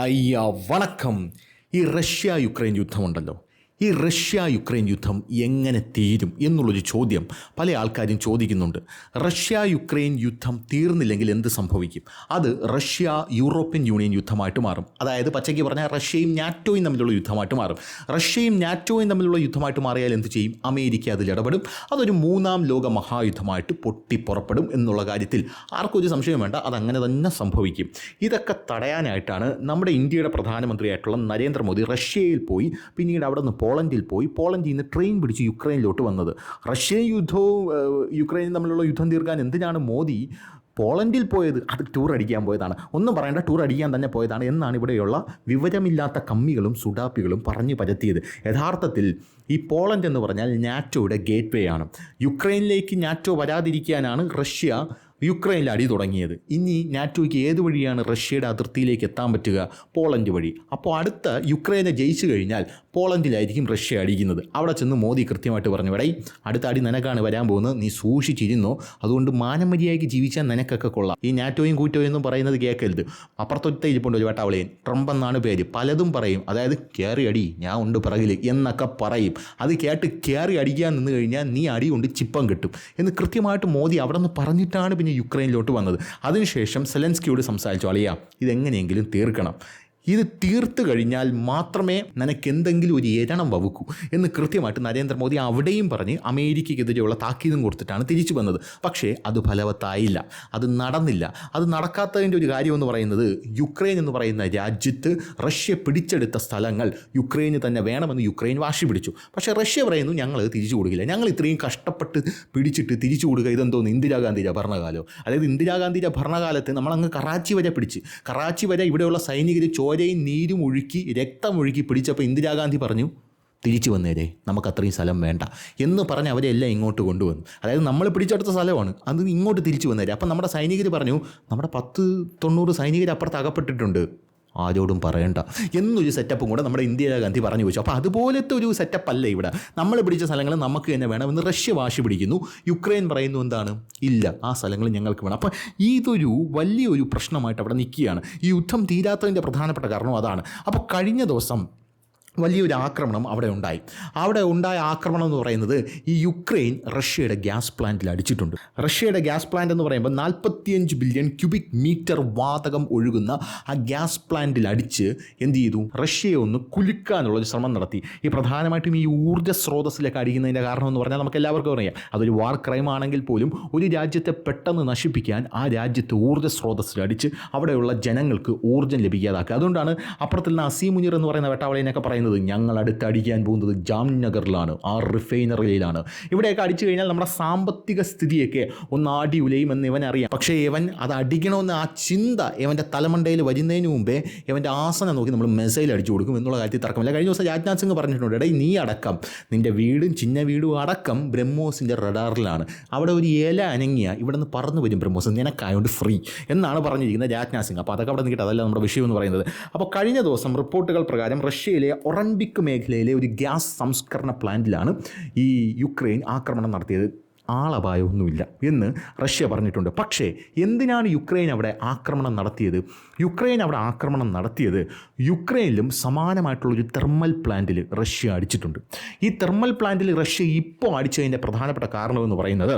അയ്യ വണക്കം. ഈ റഷ്യ യുക്രൈൻ യുദ്ധമുണ്ടല്ലോ, ഈ റഷ്യ യുക്രൈൻ യുദ്ധം എങ്ങനെ തീരും എന്നുള്ളൊരു ചോദ്യം പല ആൾക്കാരും ചോദിക്കുന്നുണ്ട്. റഷ്യ യുക്രൈൻ യുദ്ധം തീർന്നില്ലെങ്കിൽ എന്ത് സംഭവിക്കും? അത് റഷ്യ യൂറോപ്യൻ യൂണിയൻ യുദ്ധമായിട്ട് മാറും. അതായത് പച്ചയ്ക്ക് പറഞ്ഞാൽ റഷ്യയും നാറ്റോയും തമ്മിലുള്ള യുദ്ധമായിട്ട് മാറും. റഷ്യയും നാറ്റോയും തമ്മിലുള്ള യുദ്ധമായിട്ട് മാറിയാൽ എന്ത് ചെയ്യും? അമേരിക്ക അതിൽ ഇടപെടും. അതൊരു മൂന്നാം ലോക മഹായുദ്ധമായിട്ട് പൊട്ടിപ്പുറപ്പെടും എന്നുള്ള കാര്യത്തിൽ ആർക്കും ഒരു സംശയം വേണ്ട. അതങ്ങനെ തന്നെ സംഭവിക്കും. ഇതൊക്കെ തടയാനായിട്ടാണ് നമ്മുടെ ഇന്ത്യയുടെ പ്രധാനമന്ത്രിയായിട്ടുള്ള നരേന്ദ്രമോദി റഷ്യയിൽ പോയി, പിന്നീട് അവിടെ നിന്ന് പോളണ്ടിൽ പോയി, പോളണ്ടിൽ നിന്ന് ട്രെയിൻ പിടിച്ച് യുക്രൈനിലോട്ട് വന്നത്. റഷ്യൻ യുദ്ധവും യുക്രൈനും തമ്മിലുള്ള യുദ്ധം തീർക്കാൻ എന്തിനാണ് മോദി പോളണ്ടിൽ പോയത്? അത് ടൂർ അടിക്കാൻ പോയതാണ്. ഒന്നും പറയേണ്ട, ടൂർ അടിക്കാൻ തന്നെ പോയതാണ് എന്നാണ് ഇവിടെയുള്ള വിവരമില്ലാത്ത കമ്മികളും സുഡാപ്പികളും പറഞ്ഞു പരത്തിയത്. യഥാർത്ഥത്തിൽ ഈ പോളണ്ട് എന്ന് പറഞ്ഞാൽ നാറ്റോയുടെ ഗേറ്റ് വേ ആണ്. യുക്രൈനിലേക്ക് നാറ്റോ വരാതിരിക്കാനാണ് റഷ്യ യുക്രൈനിൽ അടി തുടങ്ങിയത്. ഇനി നാറ്റോയ്ക്ക് ഏത് വഴിയാണ് റഷ്യയുടെ അതിർത്തിയിലേക്ക് എത്താൻ പറ്റുക? പോളണ്ട് വഴി. അപ്പോൾ അടുത്ത യുക്രൈനെ ജയിച്ചു കഴിഞ്ഞാൽ പോളണ്ടിലായിരിക്കും റഷ്യ അടിക്കുന്നത്. അവിടെ ചെന്ന് മോദി കൃത്യമായിട്ട് പറഞ്ഞു, ഇവിടെ അടുത്ത അടി നിനക്കാണ് വരാൻ പോകുന്നത്, നീ സൂക്ഷിച്ചിരുന്നോ, അതുകൊണ്ട് മാനമര്യാദയ്ക്ക് ജീവിച്ചാൽ നിനക്കൊക്കെ കൊള്ളാം. ഈ നാറ്റോയും കൂറ്റോയും എന്നും പറയുന്നത് കേൾക്കരുത്. അപ്പുറത്തൊറ്റ ഇരിപ്പുണ്ട് ഒരു വേട്ടാവളിയൻ, ട്രംപ് എന്നാണ് പേര്, പലതും പറയും. അതായത് കയറി അടി, ഞാൻ ഉണ്ട് പിറകിൽ എന്നൊക്കെ പറയും. അത് കേട്ട് കയറി അടിക്കാൻ നിന്ന് കഴിഞ്ഞാൽ നീ അടി കൊണ്ട് ചിപ്പം കിട്ടും എന്ന് കൃത്യമായിട്ട് മോദി അവിടെ നിന്ന് പറഞ്ഞിട്ടാണ് പിന്നെ യുക്രൈനിലോട്ട് വന്നത്. അതിനുശേഷം സെലൻസ്കിയോട് സംസാരിച്ചു, അളിയാ ഇതെങ്ങനെയെങ്കിലും തീർക്കണം, ഇത് തീർത്ത് കഴിഞ്ഞാൽ മാത്രമേ നിനക്ക് എന്തെങ്കിലും ഒരു എരണം വവുക്കൂ എന്ന് കൃത്യമായിട്ട് നരേന്ദ്രമോദി അവിടെയും പറഞ്ഞ് അമേരിക്കയ്ക്കെതിരെയുള്ള താക്കീതും കൊടുത്തിട്ടാണ് തിരിച്ചു വന്നത്. പക്ഷേ അത് ഫലവത്തായില്ല, അത് നടന്നില്ല. അത് നടക്കാത്തതിൻ്റെ ഒരു കാര്യമെന്ന് പറയുന്നത്, യുക്രൈൻ എന്ന് പറയുന്ന രാജ്യത്ത് റഷ്യ പിടിച്ചെടുത്ത സ്ഥലങ്ങൾ യുക്രൈന് തന്നെ വേണമെന്ന് യുക്രൈൻ വാശി പിടിച്ചു. പക്ഷേ റഷ്യ പറയുന്നു, ഞങ്ങൾ തിരിച്ചു കൊടുക്കില്ല, ഞങ്ങൾ ഇത്രയും കഷ്ടപ്പെട്ട് പിടിച്ചിട്ട് തിരിച്ചു കൊടുക്കുക ഇതെന്തോന്ന് ഇന്ദിരാഗാന്ധിയുടെ ഭരണകാലം. അതായത് ഇന്ദിരാഗാന്ധിയുടെ ഭരണകാലത്ത് നമ്മളങ്ങ് കറാച്ചി വരെ പിടിച്ച്, കറാച്ചി വരെ ഇവിടെയുള്ള സൈനികർ ചോരയും നീരും ഒഴുക്കി രക്തമൊഴുക്കി പിടിച്ചപ്പോൾ ഇന്ദിരാഗാന്ധി പറഞ്ഞു, തിരിച്ചു വന്നേരെ, നമുക്ക് അത്രയും സ്ഥലം വേണ്ട എന്ന് പറഞ്ഞ് അവരെല്ലാം ഇങ്ങോട്ട് കൊണ്ടുവന്നു. അതായത് നമ്മൾ പിടിച്ചെടുത്ത സ്ഥലമാണ്, അത് ഇങ്ങോട്ട് തിരിച്ചു വന്നേരെ. അപ്പം നമ്മുടെ സൈനികർ പറഞ്ഞു, നമ്മുടെ 10-90 സൈനികർ അപ്പുറത്ത് അകപ്പെട്ടിട്ടുണ്ട്, ആരോടും പറയണ്ട എന്നൊരു സെറ്റപ്പും കൂടെ നമ്മുടെ ഇന്ദിരാഗാന്ധി പറഞ്ഞു വെച്ചു. അപ്പോൾ അതുപോലത്തെ ഒരു സെറ്റപ്പ് അല്ല ഇവിടെ. നമ്മൾ പിടിച്ച സ്ഥലങ്ങൾ നമുക്ക് തന്നെ വേണമെന്ന് റഷ്യ വാശി പിടിക്കുന്നു. യുക്രൈൻ പറയുന്നു എന്താണ്, ഇല്ല ആ സ്ഥലങ്ങൾ ഞങ്ങൾക്ക് വേണം. അപ്പോൾ ഇതൊരു വലിയൊരു പ്രശ്നമായിട്ട് അവിടെ നിൽക്കുകയാണ്. ഈ യുദ്ധം തീരാത്തതിൻ്റെ പ്രധാനപ്പെട്ട കാരണം അതാണ്. അപ്പോൾ കഴിഞ്ഞ ദിവസം വലിയൊരു ആക്രമണം അവിടെ ഉണ്ടായി. അവിടെ ഉണ്ടായ ആക്രമണം എന്ന് പറയുന്നത്, ഈ യുക്രൈൻ റഷ്യയുടെ ഗ്യാസ് പ്ലാന്റിൽ അടിച്ചിട്ടുണ്ട്. റഷ്യയുടെ ഗ്യാസ് പ്ലാന്റ് എന്ന് പറയുമ്പോൾ 45 ബില്യൺ ക്യൂബിക് മീറ്റർ വാതകം ഒഴുകുന്ന ആ ഗ്യാസ് പ്ലാന്റിൽ അടിച്ച് എന്ത് ചെയ്തു? റഷ്യയെ ഒന്ന് കുലുക്കാനുള്ളൊരു ശ്രമം നടത്തി. ഈ പ്രധാനമായിട്ടും ഈ ഊർജ്ജ സ്രോതസ്സിലേക്ക് അടിക്കുന്നതിൻ്റെ കാരണം എന്ന് പറഞ്ഞാൽ നമുക്ക് എല്ലാവർക്കും അറിയാം, അതൊരു വാർ ക്രൈം ആണെങ്കിൽ പോലും ഒരു രാജ്യത്തെ പെട്ടെന്ന് നശിപ്പിക്കാൻ ആ രാജ്യത്ത് ഊർജ്ജ സ്രോതസ്സിൽ അടിച്ച് അവിടെയുള്ള ജനങ്ങൾക്ക് ഊർജ്ജം ലഭിക്കാതാക്കുക. അതുകൊണ്ടാണ് അപ്പുറത്തിൽ നിന്ന് അസീം മുനീർ എന്ന് പറയുന്ന വെട്ടാവളിനൊക്കെ പറയുന്നത്, ഞങ്ങൾ അടുത്തടിക്കാൻ പോകുന്നത് ജാംനഗറിലാണ്, ആ റിഫൈനറിയിലാണ്. ഇവിടെയൊക്കെ അടിച്ചു കഴിഞ്ഞാൽ നമ്മുടെ സാമ്പത്തിക സ്ഥിതിയൊക്കെ ഒന്ന് ആടി ഉലയുമെന്ന് ഇവൻ അറിയാം. പക്ഷേ ഇവൻ അത് അടിക്കണമെന്ന് ആ ചിന്ത ഇവൻ്റെ തലമണ്ടയിൽ വരുന്നതിന് മുമ്പേ ഇവൻ്റെ ആസനം നോക്കി നമ്മൾ മെസൈൽ അടിച്ചു കൊടുക്കും എന്നുള്ള കാര്യത്തിൽ തർക്കമില്ല. കഴിഞ്ഞ ദിവസം രാജ്നാഥ് സിംഗ് പറഞ്ഞിട്ടുണ്ട്, എടേ നീ അടക്കം, നിൻ്റെ വീടും ചിന്ന വീടും അടക്കം ബ്രഹ്മോസിൻ്റെ റഡാറിലാണ്, അവിടെ ഒരു ഇല അനങ്ങിയ ഇവിടെ നിന്ന് പറന്നു വരും ബ്രഹ്മോസ്, നിനക്കായോണ്ട് ഫ്രീ എന്നാണ് പറഞ്ഞിരിക്കുന്നത് രാജ്നാഥ് സിംഗ്. അപ്പോൾ അതൊക്കെ അവിടെ നിൽക്കട്ടെ, അതല്ല നമ്മുടെ വിഷയം എന്ന് പറയുന്നത്. അപ്പോൾ കഴിഞ്ഞ ദിവസം റിപ്പോർട്ടുകൾ പ്രകാരം റഷ്യയിലെ ഒറൻബിക് മേഖലയിലെ ഒരു ഗ്യാസ് സംസ്കരണ പ്ലാന്റിലാണ് ഈ യുക്രൈൻ ആക്രമണം നടത്തിയത്. ആളപായമൊന്നുമില്ല എന്ന് റഷ്യ പറഞ്ഞിട്ടുണ്ട്. പക്ഷേ എന്തിനാണ് യുക്രൈൻ അവിടെ ആക്രമണം നടത്തിയത്? യുക്രൈൻ അവിടെ ആക്രമണം നടത്തിയത്, യുക്രൈനിലും സമാനമായിട്ടുള്ളൊരു തെർമൽ പ്ലാന്റിൽ റഷ്യ അടിച്ചിട്ടുണ്ട്. ഈ തെർമൽ പ്ലാന്റിൽ റഷ്യ ഇപ്പോൾ അടിച്ചതിൻ്റെ പ്രധാനപ്പെട്ട കാരണമെന്ന് പറയുന്നത്,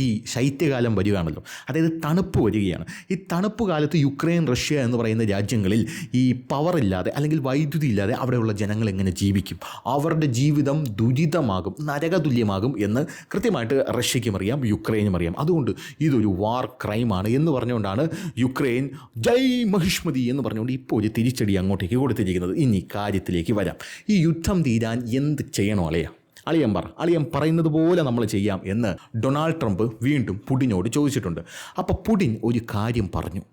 ഈ ശൈത്യകാലം വരികയാണല്ലോ, അതായത് തണുപ്പ് വരികയാണ്. ഈ തണുപ്പ് കാലത്ത് യുക്രൈൻ, റഷ്യ എന്ന് പറയുന്ന രാജ്യങ്ങളിൽ ഈ പവറില്ലാതെ അല്ലെങ്കിൽ വൈദ്യുതി ഇല്ലാതെ അവിടെയുള്ള ജനങ്ങൾ എങ്ങനെ ജീവിക്കും? അവരുടെ ജീവിതം ദുരിതമാകും, നരകതുല്യമാകും എന്ന് കൃത്യമായിട്ട് റഷ്യയ്ക്കും അറിയാം, യുക്രൈനും അറിയാം. അതുകൊണ്ട് ഇതൊരു വാർ ക്രൈമാണ് എന്ന് പറഞ്ഞുകൊണ്ടാണ് യുക്രൈൻ ജയ് മഹിഷ്മതി എന്ന് പറഞ്ഞുകൊണ്ട് ഇപ്പോൾ ഒരു തിരിച്ചടി അങ്ങോട്ടേക്ക് കൊടുത്തിരിക്കുന്നത്. ഇനി കാര്യത്തിലേക്ക് വരാം. ഈ യുദ്ധം തീരാൻ എന്ത് ചെയ്യണോ അളിയ? അളിയൻ പറയുന്നത് പോലെ നമ്മൾ ചെയ്യാം എന്ന് ഡൊണാൾഡ് ട്രംപ് വീണ്ടും പുടിനോട് ചോദിച്ചിട്ടുണ്ട്. അപ്പോൾ പുടിൻ ഒരു കാര്യം പറഞ്ഞു,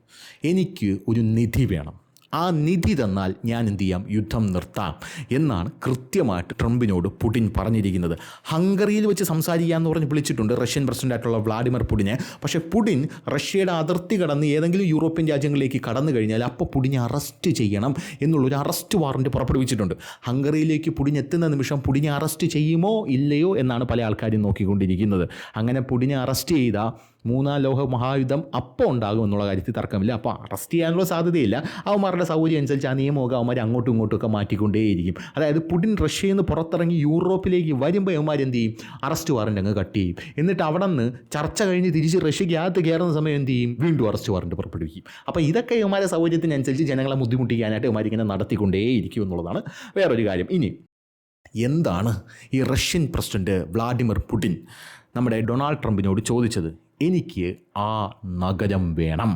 എനിക്ക് ഒരു നിധി വേണം, ആ നിധി തന്നാൽ ഞാൻ എന്ത് ചെയ്യാം? യുദ്ധം നിർത്താം എന്നാണ് കൃത്യമായിട്ട് ട്രംപിനോട് പുടിൻ പറഞ്ഞിരിക്കുന്നത്. ഹംഗറിയിൽ വെച്ച് സംസാരിക്കാമെന്ന് പറഞ്ഞ് വിളിച്ചിട്ടുണ്ട് റഷ്യൻ പ്രസിഡൻ്റായിട്ടുള്ള വ്ളാഡിമിർ പുടിനെ. പക്ഷേ പുടിൻ റഷ്യയുടെ അതിർത്തി കടന്ന് ഏതെങ്കിലും യൂറോപ്യൻ രാജ്യങ്ങളിലേക്ക് കടന്നു കഴിഞ്ഞാൽ അപ്പോൾ പുടിനെ അറസ്റ്റ് ചെയ്യണം എന്നുള്ളൊരു അറസ്റ്റ് വാറൻറ്റ് പുറപ്പെടുവിച്ചിട്ടുണ്ട്. ഹംഗറിയിലേക്ക് പുടിൻ എത്തുന്ന നിമിഷം പുടിനെ അറസ്റ്റ് ചെയ്യുമോ ഇല്ലയോ എന്നാണ് പല ആൾക്കാരും നോക്കിക്കൊണ്ടിരിക്കുന്നത്. അങ്ങനെ പുടിനെ അറസ്റ്റ് ചെയ്താൽ മൂന്നാം ലോക മഹായുദ്ധം അപ്പോൾ ഉണ്ടാകും എന്നുള്ള കാര്യത്തിൽ തർക്കമില്ല. അപ്പോൾ അറസ്റ്റ് ചെയ്യാനുള്ള സാധ്യതയില്ല. അവന്മാരുടെ സൗകര്യം അനുസരിച്ച് ആ നിയമമൊക്കെ അവന്മാർ അങ്ങോട്ടും ഇങ്ങോട്ടുമൊക്കെ മാറ്റിക്കൊണ്ടേയിരിക്കും. അതായത് പുടിൻ റഷ്യയിൽ നിന്ന് പുറത്തിറങ്ങി യൂറോപ്പിലേക്ക് വരുമ്പോൾ അവന്മാർ എന്ത് ചെയ്യും? അറസ്റ്റ് വാറണ്ട് അങ്ങ് കട്ട് ചെയ്യും. എന്നിട്ട് അവിടെ നിന്ന് ചർച്ച കഴിഞ്ഞ് തിരിച്ച് റഷ്യക്ക് അകത്ത് കയറുന്ന സമയം എന്ത് ചെയ്യും? വീണ്ടും അറസ്റ്റ് വാറണ്ട് പുറപ്പെടുവിക്കും. അപ്പോൾ ഇതൊക്കെ അവന്മാരുടെ സൗകര്യത്തിനനുസരിച്ച് ജനങ്ങളെ ബുദ്ധിമുട്ടിക്കാനായിട്ട് അവന്മാർ ഇങ്ങനെ നടത്തിക്കൊണ്ടേയിരിക്കും എന്നുള്ളതാണ് വേറൊരു കാര്യം. ഇനി എന്താണ് ഈ റഷ്യൻ പ്രസിഡന്റ് വ്ളാഡിമിർ പുടിൻ നമ്മുടെ ഡൊണാൾഡ് ട്രംപിനോട് ചോദിച്ചത്? എനിക്ക് ആ നഗരം വേണം.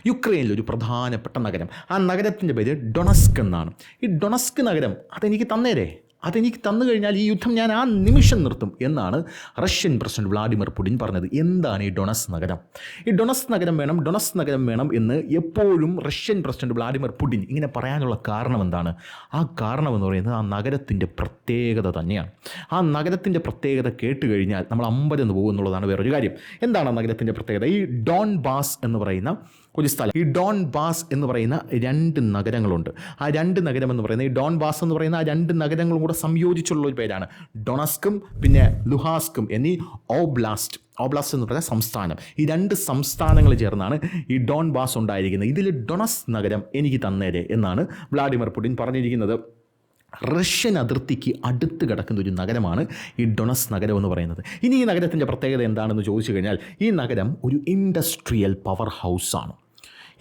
യുക്രൈനിലൊരു പ്രധാനപ്പെട്ട നഗരം, ആ നഗരത്തിൻ്റെ പേര് ഡൊണസ്ക് എന്നാണ്. ഈ ഡൊണസ്ക് നഗരം അതെനിക്ക് തന്നു കഴിഞ്ഞാൽ ഈ യുദ്ധം ഞാൻ ആ നിമിഷം നിർത്തും എന്നാണ് റഷ്യൻ പ്രസിഡന്റ് വ്ളാഡിമിർ പുടിൻ പറഞ്ഞത്. എന്താണ് ഈ ഡൊണസ് നഗരം? ഈ ഡൊണസ് നഗരം വേണം എന്ന് എപ്പോഴും റഷ്യൻ പ്രസിഡന്റ് വ്ളാഡിമിർ പുടിൻ ഇങ്ങനെ പറയാനുള്ള കാരണം എന്താണ്? ആ കാരണം എന്ന് പറയുന്നത് ആ നഗരത്തിൻ്റെ പ്രത്യേകത തന്നെയാണ്. ആ നഗരത്തിൻ്റെ പ്രത്യേകത കേട്ട് കഴിഞ്ഞാൽ നമ്മൾ അമ്പരന്ന് പോകും എന്നുള്ളതാണ് വേറൊരു കാര്യം. എന്താണ് ആ നഗരത്തിൻ്റെ പ്രത്യേകത? ഈ ഡോൺ ബാസ് എന്ന് പറയുന്ന ഒരു സ്ഥലം, ഈ ഡോൺ ബാസ് എന്ന് പറയുന്ന 2 നഗരങ്ങളുണ്ട്. ആ 2 നഗരം എന്ന് പറയുന്നത്, ഈ ഡോൺ ബാസ് എന്ന് പറയുന്ന ആ 2 നഗരങ്ങളും കൂടെ സംയോജിച്ചുള്ള ഒരു പേരാണ്. ഡൊണസ്കും പിന്നെ ലുഹാസ്കും എന്നീ ഓബ്ലാസ്റ്റ് എന്ന് പറയുന്ന സംസ്ഥാനം. ഈ 2 സംസ്ഥാനങ്ങൾ ചേർന്നാണ് ഈ ഡോൺ ബാസ് ഉണ്ടായിരിക്കുന്നത്. ഇതിൽ ഡൊണസ് നഗരം എനിക്ക് തന്നേരെ എന്നാണ് വ്ളാഡിമിർ പുടിൻ പറഞ്ഞിരിക്കുന്നത്. റഷ്യൻ അതിർത്തിക്ക് അടുത്ത് കിടക്കുന്ന ഒരു നഗരമാണ് ഈ ഡൊണസ് നഗരം എന്ന് പറയുന്നത്. ഇനി ഈ നഗരത്തിൻ്റെ പ്രത്യേകത എന്താണെന്ന് ചോദിച്ചു കഴിഞ്ഞാൽ, ഈ നഗരം ഒരു ഇൻഡസ്ട്രിയൽ പവർ ഹൗസാണ്.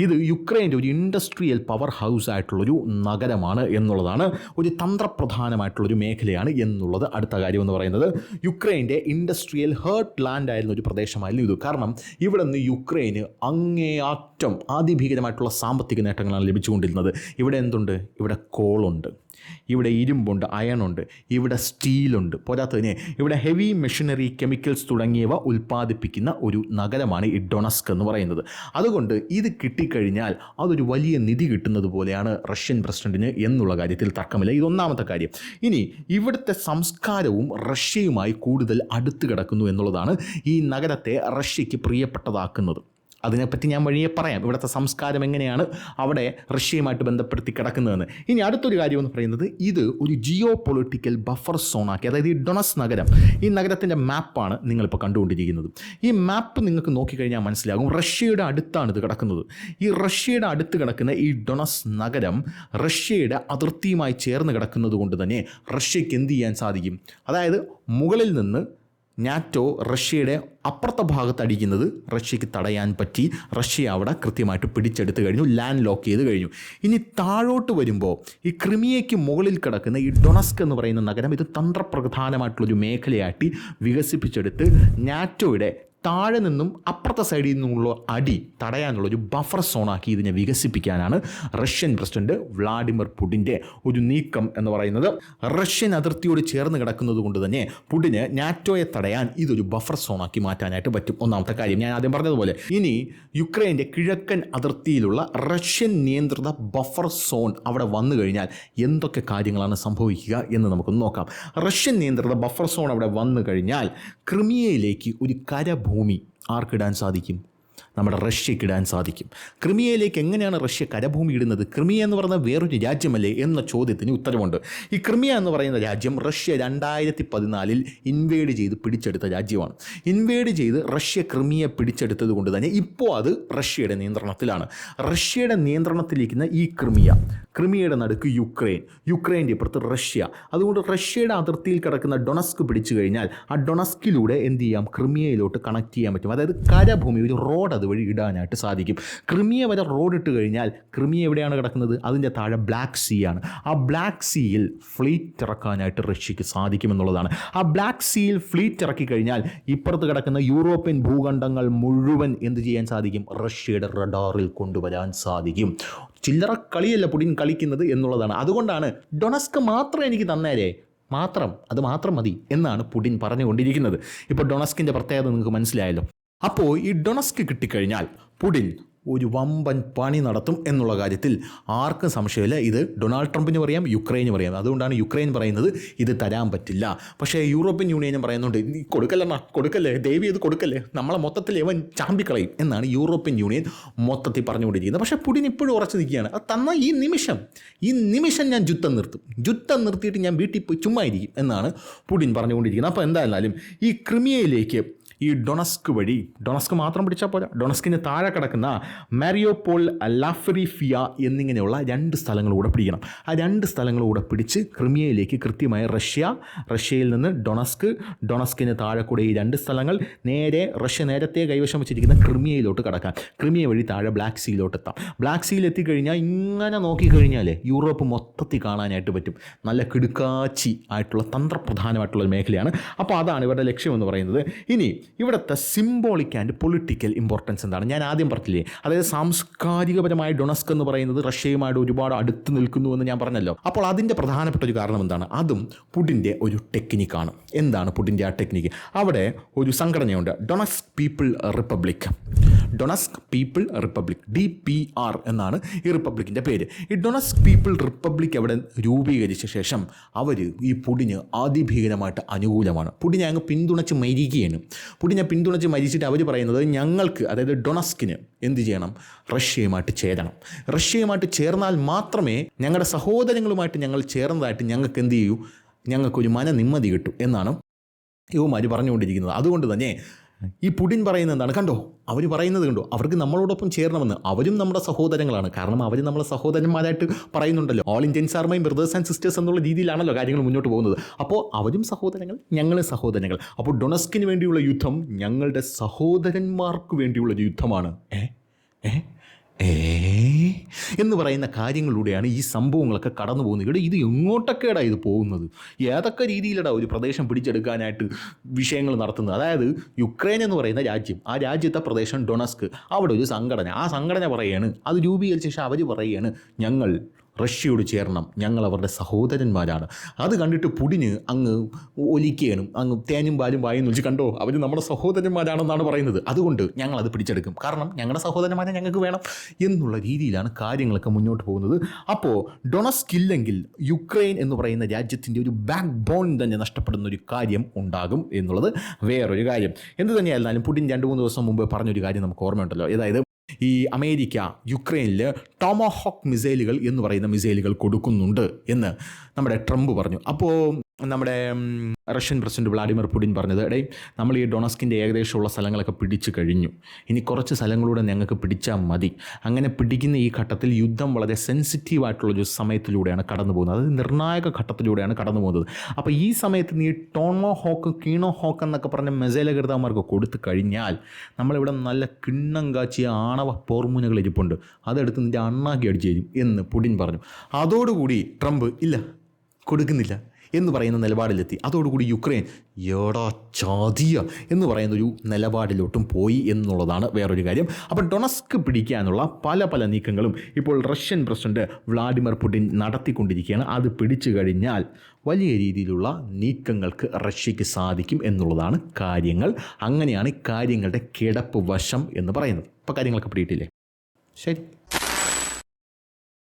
ഇത് യുക്രൈൻ്റെ ഒരു ഇൻഡസ്ട്രിയൽ പവർ ഹൗസ് ആയിട്ടുള്ളൊരു നഗരമാണ് എന്നുള്ളതാണ്, ഒരു തന്ത്രപ്രധാനമായിട്ടുള്ളൊരു മേഖലയാണ് എന്നുള്ളത് അടുത്ത കാര്യം എന്ന് പറയുന്നത്. യുക്രൈൻ്റെ ഇൻഡസ്ട്രിയൽ ഹേർട്ട് ലാൻഡ് ആയിരുന്ന ഒരു പ്രദേശമായിരുന്നു ഇത്. കാരണം ഇവിടെ നിന്ന് യുക്രൈന് അങ്ങേയറ്റം അതിഭീകരമായിട്ടുള്ള സാമ്പത്തിക നേട്ടങ്ങളാണ് ലഭിച്ചുകൊണ്ടിരുന്നത്. ഇവിടെ എന്തുണ്ട്? ഇവിടെ കോളുണ്ട്, ഇവിടെ ഇരുമ്പുണ്ട്, അയണുണ്ട്, ഇവിടെ സ്റ്റീലുണ്ട്, പോരാത്തതിന് ഇവിടെ ഹെവി മെഷീനറി, കെമിക്കൽസ് തുടങ്ങിയവ ഉൽപ്പാദിപ്പിക്കുന്ന ഒരു നഗരമാണ് ഈ ഡൊണസ്ക് എന്ന് പറയുന്നത്. അതുകൊണ്ട് ഇത് കിട്ടിക്കഴിഞ്ഞാൽ അതൊരു വലിയ നിധി കിട്ടുന്നത് പോലെയാണ് റഷ്യൻ പ്രസിഡന്റിന് എന്നുള്ള കാര്യത്തിൽ തർക്കമില്ല. ഇതൊന്നാമത്തെ കാര്യം. ഇനി ഇവിടുത്തെ സംസ്കാരവും റഷ്യയുമായി കൂടുതൽ അടുത്ത് കിടക്കുന്നു എന്നുള്ളതാണ് ഈ നഗരത്തെ റഷ്യയ്ക്ക് പ്രിയപ്പെട്ടതാക്കുന്നത്. അതിനെപ്പറ്റി ഞാൻ വഴിയെ പറയാം, ഇവിടുത്തെ സംസ്കാരം എങ്ങനെയാണ് അവിടെ റഷ്യയുമായിട്ട് ബന്ധപ്പെടുത്തി കിടക്കുന്നതെന്ന്. ഇനി അടുത്തൊരു കാര്യം എന്ന് പറയുന്നത്, ഇത് ഒരു ജിയോ പൊളിറ്റിക്കൽ ബഫർ സോണാക്കി, അതായത് ഈ ഡൊണസ് നഗരം, ഈ നഗരത്തിൻ്റെ മാപ്പാണ് നിങ്ങളിപ്പോൾ കണ്ടുകൊണ്ടിരിക്കുന്നത്. ഈ മാപ്പ് നിങ്ങൾക്ക് നോക്കിക്കഴിഞ്ഞാൽ മനസ്സിലാകും റഷ്യയുടെ അടുത്താണ് ഇത് കിടക്കുന്നത്. ഈ റഷ്യയുടെ അടുത്ത് കിടക്കുന്ന ഈ ഡൊണസ് നഗരം റഷ്യയുടെ അതിർത്തിയുമായി ചേർന്ന് കിടക്കുന്നത് കൊണ്ട് തന്നെ റഷ്യയ്ക്ക് എന്ത് ചെയ്യാൻ സാധിക്കും? അതായത് മുകളിൽ നിന്ന് നാറ്റോ റഷ്യയുടെ അപ്പുറത്തെ ഭാഗത്ത് അടിക്കുന്നത് റഷ്യയ്ക്ക് തടയാൻ പറ്റി. റഷ്യ അവിടെ കൃത്യമായിട്ട് പിടിച്ചെടുത്ത് കഴിഞ്ഞു, ലാൻഡ് ലോക്ക് ചെയ്ത് കഴിഞ്ഞു. ഇനി താഴോട്ട് വരുമ്പോൾ ഈ ക്രിമിയയ്ക്ക് മുകളിൽ കിടക്കുന്ന ഈ ഡൊണസ്ക് എന്ന് പറയുന്ന നഗരം, ഇത് തന്ത്രപ്രധാനമായിട്ടുള്ളൊരു മേഖലയായിട്ട് വികസിപ്പിച്ചെടുത്ത് നാറ്റോയുടെ താഴെ നിന്നും അപ്പുറത്തെ സൈഡിൽ നിന്നുള്ള അടി തടയാനുള്ളൊരു ബഫർ സോണാക്കി ഇതിനെ വികസിപ്പിക്കാനാണ് റഷ്യൻ പ്രസിഡന്റ് വ്ളാഡിമിർ പുടിൻ്റെ ഒരു നീക്കം എന്ന് പറയുന്നത്. റഷ്യൻ അതിർത്തിയോട് ചേർന്ന് കിടക്കുന്നത് കൊണ്ട് തന്നെ പുടിന് നാറ്റോയെ തടയാൻ ഇതൊരു ബഫർ സോണാക്കി മാറ്റാനായിട്ട് പറ്റും. ഒന്നാമത്തെ കാര്യം ഞാൻ ആദ്യം പറഞ്ഞതുപോലെ. ഇനി യുക്രൈൻ്റെ കിഴക്കൻ അതിർത്തിയിലുള്ള റഷ്യൻ നിയന്ത്രിത ബഫർ സോൺ അവിടെ വന്നു കഴിഞ്ഞാൽ എന്തൊക്കെ കാര്യങ്ങളാണ് സംഭവിക്കുക എന്ന് നമുക്കൊന്ന് നോക്കാം. റഷ്യൻ നിയന്ത്രിത ബഫർ സോൺ അവിടെ വന്നു കഴിഞ്ഞാൽ ക്രിമിയയിലേക്ക് ഒരു കരഭൂമി ആർക്കിടാൻ സാധിക്കും? നമ്മുടെ റഷ്യക്ക് ഇടാൻ സാധിക്കും. ക്രിമിയയിലേക്ക് എങ്ങനെയാണ് റഷ്യ കരഭൂമി ഇടുന്നത്? ക്രിമിയ എന്ന് പറയുന്ന വേറൊരു രാജ്യമല്ലേ എന്ന ചോദ്യത്തിന് ഉത്തരമുണ്ട്. ഈ ക്രിമിയ എന്ന് പറയുന്ന രാജ്യം റഷ്യ 2014 ഇൻവേഡ് ചെയ്ത് പിടിച്ചെടുത്ത രാജ്യമാണ്. ഇൻവേഡ് ചെയ്ത് റഷ്യ ക്രിമിയ പിടിച്ചെടുത്തത് കൊണ്ട് തന്നെ ഇപ്പോൾ അത് റഷ്യയുടെ നിയന്ത്രണത്തിലാണ്. റഷ്യയുടെ നിയന്ത്രണത്തിലിരിക്കുന്ന ഈ ക്രിമിയയുടെ നടുക്ക് യുക്രൈൻ്റെ ഇപ്പുറത്ത് റഷ്യ. അതുകൊണ്ട് റഷ്യയുടെ അതിർത്തിയിൽ കിടക്കുന്ന ഡൊണസ്ക് പിടിച്ചു കഴിഞ്ഞാൽ ആ ഡൊണസ്കിലൂടെ എന്ത് ചെയ്യാം? ക്രിമിയയിലോട്ട് കണക്ട് ചെയ്യാൻ പറ്റും. അതായത് കരഭൂമി, ഒരു റോഡ് അതുവഴി ഇടാനായിട്ട് സാധിക്കും. ക്രിമിയ വരെ റോഡ് ഇട്ട് കഴിഞ്ഞാൽ ക്രിമിയ എവിടെയാണ് കിടക്കുന്നത്? അതിൻ്റെ താഴെ ബ്ലാക്ക് സീ ആണ്. ആ ബ്ലാക്ക് സീയിൽ ഫ്ലീറ്റ് ഇറക്കാനായിട്ട് റഷ്യക്ക് സാധിക്കുമെന്നുള്ളതാണ്. ആ ബ്ലാക്ക് സീയിൽ ഫ്ലീറ്റ് ഇറക്കി കഴിഞ്ഞാൽ ഇപ്പുറത്ത് കിടക്കുന്ന യൂറോപ്യൻ ഭൂഖണ്ഡങ്ങൾ മുഴുവൻ എന്ത് ചെയ്യാൻ സാധിക്കും? റഷ്യയുടെ റഡാറിൽ കൊണ്ടുവരാൻ സാധിക്കും. ചില്ലറ കളിയല്ല പുടിൻ കളിക്കുന്നത് എന്നുള്ളതാണ്. അതുകൊണ്ടാണ് ഡൊണസ്ക് മാത്രം എനിക്ക് തന്നേരെ, അത് മാത്രം മതി എന്നാണ് പുടിൻ പറഞ്ഞുകൊണ്ടിരിക്കുന്നത്. ഇപ്പോൾ ഡൊണസ്കിൻ്റെ പ്രത്യേകത നിങ്ങൾക്ക് മനസ്സിലായല്ലോ. അപ്പോൾ ഈ ഡൊണസ്ക് കിട്ടിക്കഴിഞ്ഞാൽ പുടിൻ ഒരു വമ്പൻ പണി നടത്തും എന്നുള്ള കാര്യത്തിൽ ആർക്കും സംശയമില്ല. ഇത് ഡൊണാൾഡ് ട്രംപിന് പറയാം, യുക്രൈന് പറയാം. അതുകൊണ്ടാണ് യുക്രൈൻ പറയുന്നത് ഇത് തരാൻ പറ്റില്ല. പക്ഷേ യൂറോപ്യൻ യൂണിയനും പറയുന്നുണ്ട് നീ കൊടുക്കല്ലേ, ദയവ് ചെയ്ത് കൊടുക്കല്ലേ, നമ്മളെ മൊത്തത്തിൽ ഇവൻ ചാമ്പിക്കളയും എന്നാണ് യൂറോപ്യൻ യൂണിയൻ മൊത്തത്തിൽ പറഞ്ഞുകൊണ്ടിരിക്കുന്നത്. പക്ഷേ പുടിൻ ഇപ്പോഴും ഉറച്ചു നിൽക്കുകയാണ്. അത് തന്ന ഈ നിമിഷം ഞാൻ യുദ്ധം നിർത്തിയിട്ട് ഞാൻ വീട്ടിൽ പോയി ചുമ്മാ ഇരിക്കും എന്നാണ് പുടിൻ പറഞ്ഞുകൊണ്ടിരിക്കുന്നത്. അപ്പോൾ എന്തായാലും ഈ ക്രിമിയയിലേക്ക് ഈ ഡൊണസ്ക് വഴി, ഡൊണസ്ക് മാത്രം പിടിച്ചാൽ പോരാ, ഡൊണസ്കിന് താഴെ കിടക്കുന്ന മാരിയോപോൾ, ലാഫ്രീഫിയ എന്നിങ്ങനെയുള്ള 2 സ്ഥലങ്ങളൂടെ പിടിക്കണം. ആ 2 സ്ഥലങ്ങളൂടെ പിടിച്ച് ക്രിമിയയിലേക്ക് കൃത്യമായി റഷ്യയിൽ നിന്ന് ഡൊണസ്കിന് താഴെ കൂടെ ഈ 2 സ്ഥലങ്ങൾ നേരെ റഷ്യ നേരത്തെ കൈവശം വെച്ചിരിക്കുന്ന ക്രിമിയയിലോട്ട് കടക്കാം. ക്രിമിയ വഴി താഴെ ബ്ലാക്ക് സീയിലോട്ട് എത്താം. ബ്ലാക്ക് സീയിൽ എത്തിക്കഴിഞ്ഞാൽ ഇങ്ങനെ നോക്കിക്കഴിഞ്ഞാൽ യൂറോപ്പ് മൊത്തത്തിൽ കാണാനായിട്ട് പറ്റും. നല്ല കിടുക്കാച്ചി ആയിട്ടുള്ള തന്ത്രപ്രധാനമായിട്ടുള്ള ഒരു മേഖലയാണ്. അപ്പോൾ അതാണ് ഇവരുടെ ലക്ഷ്യമെന്ന് പറയുന്നത്. ഇനി ഇവിടുത്തെ സിംബോളിക് ആൻഡ് പൊളിറ്റിക്കൽ ഇമ്പോർട്ടൻസ് എന്താണ്? ഞാൻ ആദ്യം പറഞ്ഞില്ലേ, അതായത് സാംസ്കാരികപരമായ ഡൊണസ്ക് എന്ന് പറയുന്നത് റഷ്യയുമായിട്ട് ഒരുപാട് അടുത്ത് നിൽക്കുന്നു എന്ന് ഞാൻ പറഞ്ഞല്ലോ. അപ്പോൾ അതിൻ്റെ പ്രധാനപ്പെട്ട ഒരു കാരണം എന്താണ്? അതും പുടിൻ്റെ ഒരു ടെക്നിക്കാണ്. എന്താണ് പുടിൻ്റെ ആ ടെക്നിക്ക്? അവിടെ ഒരു സംഘടനയുണ്ട്, ഡൊണസ്ക് പീപ്പിൾ റിപ്പബ്ലിക്, DPR എന്നാണ് ഈ റിപ്പബ്ലിക്കിൻ്റെ പേര്. ഈ ഡൊണസ്ക് പീപ്പിൾ റിപ്പബ്ലിക് അവിടെ രൂപീകരിച്ച ശേഷം അവർ ഈ പുടിന് അതിഭീകരമായിട്ട് അനുകൂലമാണ്. പുടിനെ അങ്ങ് പിന്തുണച്ച് മരിക്കുകയാണ്. പുടിനെ പിന്തുണച്ച് മരിച്ചിട്ട് അവർ പറയുന്നത്, ഞങ്ങൾക്ക്, അതായത് ഡൊണസ്കിന് എന്ത് ചെയ്യണം? റഷ്യയുമായിട്ട് ചേരണം. റഷ്യയുമായിട്ട് ചേർന്നാൽ മാത്രമേ ഞങ്ങളുടെ സഹോദരങ്ങളുമായിട്ട് ഞങ്ങൾ ചേർന്നതായിട്ട് ഞങ്ങൾക്ക് എന്ത് ചെയ്യൂ, ഞങ്ങൾക്കൊരു മനനിമ്മതി കിട്ടും എന്നാണ് യുവമാർ പറഞ്ഞുകൊണ്ടിരിക്കുന്നത്. അതുകൊണ്ട് തന്നെ ഈ പുടിൻ പറയുന്നത് എന്താണ്? കണ്ടോ, അവർ പറയുന്നത് കണ്ടോ, അവർക്ക് നമ്മളോടൊപ്പം ചേരണമെന്ന്. അവരും നമ്മുടെ സഹോദരങ്ങളാണ്. കാരണം അവർ നമ്മളെ സഹോദരന്മാരായിട്ട് പറയുന്നുണ്ടല്ലോ. All Indians are my brothers and sisters എന്നുള്ള രീതിയിലാണല്ലോ കാര്യങ്ങൾ മുന്നോട്ട് പോകുന്നത്. അപ്പോൾ അവരും സഹോദരങ്ങൾ, ഞങ്ങളും സഹോദരങ്ങൾ. അപ്പോൾ ഡൊണസ്കിന് വേണ്ടിയുള്ള യുദ്ധം ഞങ്ങളുടെ സഹോദരന്മാർക്ക് വേണ്ടിയുള്ളൊരു യുദ്ധമാണ്. എന്ന് പറയുന്ന കാര്യങ്ങളിലൂടെയാണ് ഈ സംഭവങ്ങളൊക്കെ കടന്നു പോകുന്നത്. ഇവിടെ ഇത് എങ്ങോട്ടൊക്കെയാടാ ഇത് പോകുന്നത്? ഏതൊക്കെ രീതിയിലടാ ഒരു പ്രദേശം പിടിച്ചെടുക്കാനായിട്ട് വിഷയങ്ങൾ നടത്തുന്നത്? അതായത് യുക്രൈൻ എന്ന് പറയുന്ന രാജ്യം, ആ രാജ്യത്തെ പ്രദേശം ഡൊണസ്ക്, അവിടെ ഒരു സംഘടന, ആ സംഘടന പറയുകയാണ്, അത് രൂപീകരിച്ച ശേഷം അവർ പറയുകയാണ്, ഞങ്ങൾ റഷ്യയോട് ചേരണം, ഞങ്ങൾ അവരുടെ സഹോദരന്മാരാണ്. അത് കണ്ടിട്ട് പുടിന് അങ്ങ് ഒലിക്കുകയാണ്, അങ്ങ് തേനും പാലും വായെന്ന് വെച്ച്, കണ്ടോ അവർ നമ്മുടെ സഹോദരന്മാരാണെന്നാണ് പറയുന്നത്, അതുകൊണ്ട് ഞങ്ങളത് പിടിച്ചെടുക്കും, കാരണം ഞങ്ങളുടെ സഹോദരന്മാരെ ഞങ്ങൾക്ക് വേണം എന്നുള്ള രീതിയിലാണ് കാര്യങ്ങളൊക്കെ മുന്നോട്ട് പോകുന്നത്. അപ്പോൾ ഡൊണസ്ക് ഇല്ലെങ്കിൽ യുക്രൈൻ എന്ന് പറയുന്ന രാജ്യത്തിൻ്റെ ഒരു ബാക്ക് ബോൺ തന്നെ നഷ്ടപ്പെടുന്ന ഒരു കാര്യം ഉണ്ടാകും എന്നുള്ളത് വേറൊരു കാര്യം. എന്ത് തന്നെയായിരുന്നാലും പുടിൻ 2-3 ദിവസം മുമ്പ് പറഞ്ഞൊരു കാര്യം നമുക്ക് ഓർമ്മയുണ്ടല്ലോ. അതായത് ഈ അമേരിക്ക യുക്രൈനിൽ ടോമഹോക്ക് മിസൈലുകൾ എന്ന് പറയുന്ന മിസൈലുകൾ കൊടുക്കുന്നുണ്ട് എന്ന് നമ്മുടെ ട്രംപ് പറഞ്ഞു. അപ്പോൾ നമ്മുടെ റഷ്യൻ പ്രസിഡന്റ് വ്ളാഡിമിർ പുടിൻ പറഞ്ഞത്, നമ്മൾ ഈ ഡൊണസ്കിൻ്റെ ഏകദേശമുള്ള സ്ഥലങ്ങളൊക്കെ പിടിച്ചു കഴിഞ്ഞു, ഇനി കുറച്ച് സ്ഥലങ്ങളൂടെ ഞങ്ങൾക്ക് പിടിച്ചാൽ മതി. അങ്ങനെ പിടിക്കുന്ന ഈ ഘട്ടത്തിൽ യുദ്ധം വളരെ സെൻസിറ്റീവായിട്ടുള്ളൊരു സമയത്തിലൂടെയാണ് കടന്നു പോകുന്നത്, അത് നിർണായക ഘട്ടത്തിലൂടെയാണ് കടന്നു പോകുന്നത്. അപ്പോൾ ഈ സമയത്ത് നീ ടോമഹോക്ക്, കീണോഹോക്ക് എന്നൊക്കെ പറഞ്ഞ മിസൈലുകൃതമാർക്ക് കൊടുത്തു കഴിഞ്ഞാൽ നമ്മളിവിടെ നല്ല കിണ്ണം കാച്ചിയ ആണവ പോർമുനകൾ ഇരിപ്പുണ്ട്, അതെടുത്ത് നിൻ്റെ അണ്ണാക്കി അടിച്ചു തരും എന്ന് പുടിൻ പറഞ്ഞു. അതോടുകൂടി ട്രംപ് ഇല്ല, കൊടുക്കുന്നില്ല എന്ന് പറയുന്ന നിലപാടിലെത്തി. അതോടുകൂടി യുക്രൈൻ എടാ ചാതിയ എന്ന് പറയുന്നൊരു നിലപാടിലോട്ടും പോയി എന്നുള്ളതാണ് വേറൊരു കാര്യം. അപ്പോൾ ഡൊണസ്ക് പിടിക്കാനുള്ള പല നീക്കങ്ങളും ഇപ്പോൾ റഷ്യൻ പ്രസിഡന്റ് വ്ളാഡിമിർ പുടിൻ നടത്തിക്കൊണ്ടിരിക്കുകയാണ്. അത് പിടിച്ചു കഴിഞ്ഞാൽ വലിയ രീതിയിലുള്ള നീക്കങ്ങൾക്ക് റഷ്യക്ക് സാധിക്കും എന്നുള്ളതാണ് കാര്യങ്ങൾ. അങ്ങനെയാണ് കാര്യങ്ങളുടെ കിടപ്പ് വശം എന്ന് പറയുന്നത്. അപ്പോൾ കാര്യങ്ങളൊക്കെ പിടിയിട്ടില്ലേ? ശരി.